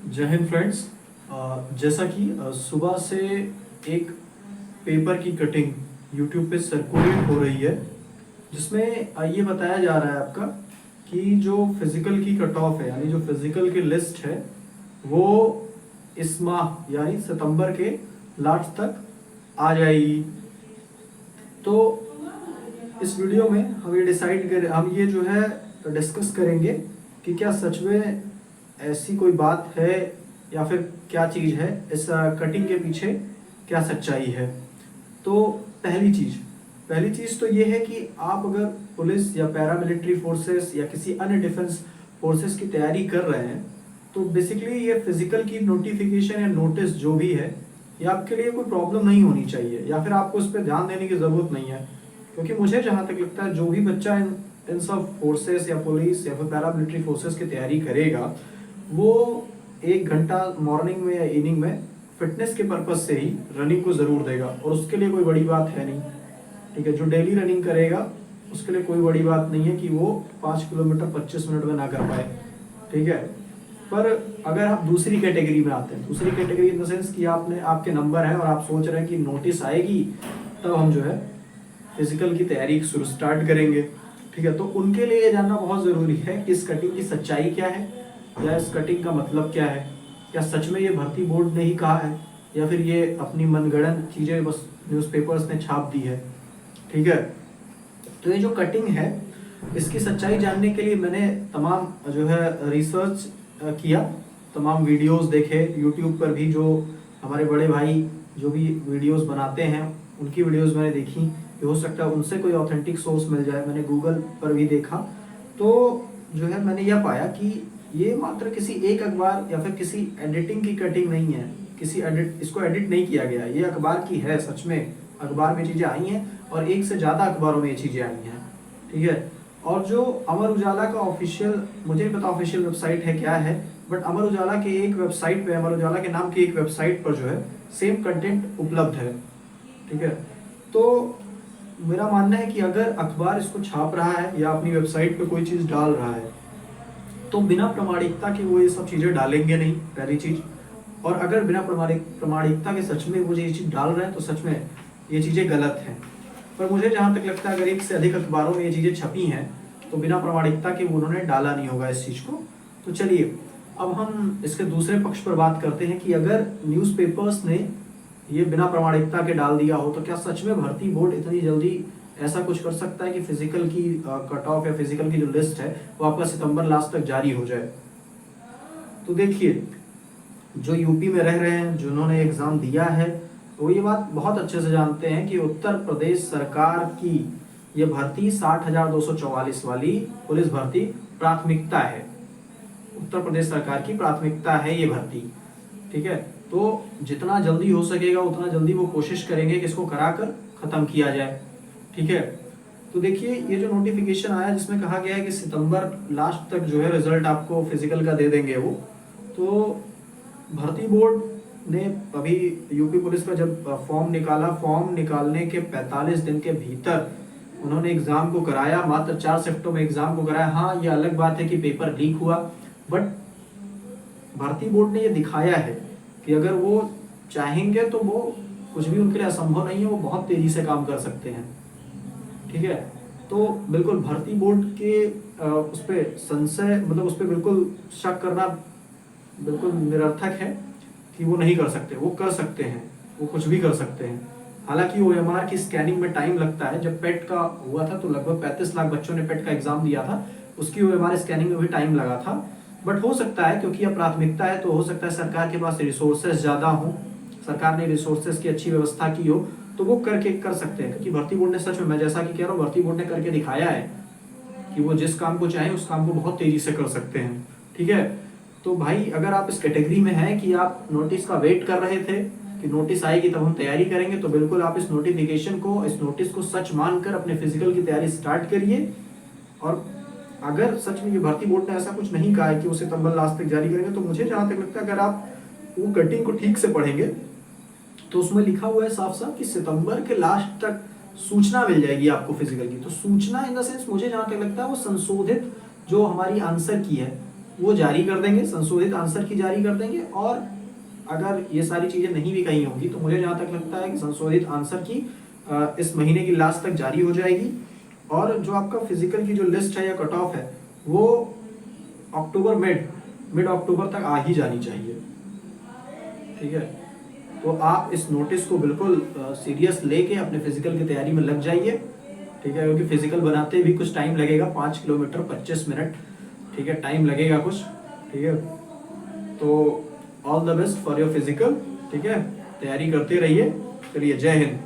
जय हिंद फ्रेंड्स। जैसा कि सुबह से एक पेपर की कटिंग यूट्यूब पे सर्कुलेट हो रही है, जिसमें ये बताया जा रहा है आपका कि जो फिजिकल की कट ऑफ है, यानी जो फिजिकल की लिस्ट है, वो इस माह यानी सितंबर के लास्ट तक आ जाएगी। तो इस वीडियो में हम ये जो है डिस्कस करेंगे कि क्या सच में ऐसी कोई बात है या फिर क्या चीज़ है, इस कटिंग के पीछे क्या सच्चाई है। तो पहली चीज़ तो ये है कि आप अगर पुलिस या पैरामिलिट्री फोर्सेस या किसी अन्य डिफेंस फोर्सेस की तैयारी कर रहे हैं, तो बेसिकली ये फिजिकल की नोटिफिकेशन या नोटिस जो भी है, ये आपके लिए कोई प्रॉब्लम नहीं होनी चाहिए या फिर आपको उस पर ध्यान देने की ज़रूरत नहीं है। क्योंकि मुझे जहाँ तक लगता है, जो भी बच्चा इन सब फोर्सेस या पुलिस या फिर पैरामिलिट्री फोर्सेस की तैयारी करेगा, वो 1 घंटा मॉर्निंग में या इवनिंग में फिटनेस के पर्पज से ही रनिंग को ज़रूर देगा, और उसके लिए कोई बड़ी बात है नहीं। ठीक है, जो डेली रनिंग करेगा उसके लिए कोई बड़ी बात नहीं है कि वो 5 किलोमीटर 25 मिनट में ना कर पाए। ठीक है, पर अगर आप दूसरी कैटेगरी में आते हैं, दूसरी कैटेगरी इन द सेंस कि आपके नंबर है और आप सोच रहे हैं कि नोटिस आएगी तब हम जो है फिजिकल की तैयारी शुरू स्टार्ट करेंगे। ठीक है, तो उनके लिए ये जानना बहुत ज़रूरी है कि इस कटिंग की सच्चाई क्या है, या इस कटिंग का मतलब क्या है। क्या सच में ये भर्ती बोर्ड ने ही कहा है, या फिर ये अपनी मनगढ़ंत चीज़ें बस न्यूज़पेपर्स ने छाप दी है। ठीक है, तो ये जो कटिंग है, इसकी सच्चाई जानने के लिए मैंने तमाम जो है रिसर्च किया, तमाम वीडियोस देखे यूट्यूब पर भी। जो हमारे बड़े भाई जो भी वीडियोस बनाते हैं, उनकी वीडियोस मैंने देखी कि हो सकता है उनसे कोई ऑथेंटिक सोर्स मिल जाए। मैंने गूगल पर भी देखा, तो जो है मैंने यह पाया कि ये मात्र किसी एक अखबार या फिर किसी एडिटिंग की कटिंग नहीं है, इसको एडिट नहीं किया गया, ये अखबार की है। सच में अखबार में चीज़ें आई हैं और एक से ज़्यादा अखबारों में ये चीज़ें आई हैं। ठीक है, और जो अमर उजाला का ऑफिशियल, मुझे नहीं पता ऑफिशियल वेबसाइट है क्या है, बट अमर उजाला के एक वेबसाइट पे, अमर उजाला के नाम की एक वेबसाइट पर जो है सेम कंटेंट उपलब्ध है। ठीक है, तो मेरा मानना है कि अगर अखबार इसको छाप रहा है या अपनी वेबसाइट पे कोई चीज़ डाल रहा है, तो बिना प्रमाणिकता के वो ये सब चीज़ें डालेंगे नहीं, पहली चीज़। और अगर बिना प्रमाणिकता के सच में वो ये चीज़ डाल रहे हैं, तो सच में ये चीज़ें गलत हैं। पर मुझे जहाँ तक लगता है, अगर एक से अधिक अखबारों में ये चीज़ें छपी हैं, तो बिना प्रमाणिकता के उन्होंने डाला नहीं होगा इस चीज़ को। तो चलिए, अब हम इसके दूसरे पक्ष पर बात करते हैं कि अगर न्यूज़पेपर्स ने ये बिना प्रमाणिकता के डाल दिया हो, तो क्या सच में भर्ती बोर्ड इतनी जल्दी ऐसा कुछ कर सकता है कि फिजिकल की कट ऑफ या फिजिकल की जो लिस्ट है वो आपका सितंबर लास्ट तक जारी हो जाए। तो देखिए, जो यूपी में रह रहे हैं, जिन्होंने एग्ज़ाम दिया है, वो ये बात बहुत अच्छे से जानते हैं कि उत्तर प्रदेश सरकार की ये भर्ती 60,244 वाली पुलिस भर्ती प्राथमिकता है। उत्तर प्रदेश सरकार की प्राथमिकता है ये भर्ती। ठीक है, तो जितना जल्दी हो सकेगा उतना जल्दी वो कोशिश करेंगे कि इसको कराकर ख़त्म किया जाए। ठीक है, तो देखिए, ये जो नोटिफिकेशन आया जिसमें कहा गया है कि सितंबर लास्ट तक जो है रिजल्ट आपको फिजिकल का दे देंगे वो, तो भर्ती बोर्ड ने अभी यूपी पुलिस का जब फॉर्म निकाला, फॉर्म निकालने के 45 दिन के भीतर उन्होंने एग्ज़ाम को कराया। मात्र 4 शिफ्टों में एग्ज़ाम को कराया। हाँ, ये अलग बात है कि पेपर लीक हुआ, बट भर्ती बोर्ड ने ये दिखाया है कि अगर वो चाहेंगे तो वो कुछ भी उनके लिए असंभव नहीं है, वो बहुत तेज़ी से काम कर सकते हैं। ठीक है, तो बिल्कुल भर्ती बोर्ड के उस पर संशय, मतलब उस पर बिल्कुल शक करना बिल्कुल निरर्थक है कि वो नहीं कर सकते। वो कर सकते हैं, वो कुछ भी कर सकते हैं। हालांकि ओएमआर की स्कैनिंग में टाइम लगता है। जब पेट का हुआ था तो लगभग 35 लाख बच्चों ने पेट का एग्जाम दिया था, उसकी ओएमआर स्कैनिंग में भी टाइम लगा था। बट हो सकता है, क्योंकि यह प्राथमिकता है, तो हो सकता है सरकार के पास रिसोर्सेज ज़्यादा हों, सरकार ने रिसोर्सेज की अच्छी व्यवस्था की हो, तो वो कर सकते हैं। क्योंकि भर्ती बोर्ड ने सच में, मैं जैसा कि कह रहा हूँ, भर्ती बोर्ड ने करके दिखाया है कि वो जिस काम को चाहें उस काम को बहुत तेज़ी से कर सकते हैं। ठीक है, तो भाई, अगर आप इस कैटेगरी में हैं कि आप नोटिस का वेट कर रहे थे कि नोटिस आएगी तब हम तैयारी करेंगे, तो बिल्कुल आप इस नोटिफिकेशन को, इस नोटिस को सच मानकर अपने फिजिकल की तैयारी स्टार्ट करिए। और अगर सच में ये भर्ती बोर्ड ने ऐसा कुछ नहीं कहा है कि वो सितंबर लास्ट तक जारी करेंगे, तो मुझे जहाँ तक लगता है, अगर आप वो कटिंग को ठीक से पढ़ेंगे तो उसमें लिखा हुआ है साफ साफ कि सितंबर के लास्ट तक सूचना मिल जाएगी आपको फिजिकल की। तो सूचना इन द सेंस, मुझे जहाँ तक लगता है, वो संशोधित जो हमारी आंसर की है, वो जारी कर देंगे, संशोधित आंसर की जारी कर देंगे। और अगर ये सारी चीज़ें नहीं भी कहीं होंगी तो मुझे जहाँ तक लगता है कि संशोधित आंसर की इस महीने की लास्ट तक जारी हो जाएगी। और जो आपका फिजिकल की जो लिस्ट है या कट ऑफ है वो अक्टूबर मिड अक्टूबर तक आ ही जानी चाहिए। ठीक है, तो आप इस नोटिस को बिल्कुल सीरियस लेके अपने फिजिकल की तैयारी में लग जाइए। ठीक है, क्योंकि फिजिकल बनाते भी कुछ टाइम लगेगा, 5 किलोमीटर 25 मिनट। ठीक है, टाइम लगेगा कुछ। ठीक है, तो all the best for your physical. ठीक है, तैयारी करते रहिए। चलिए, जय हिंद।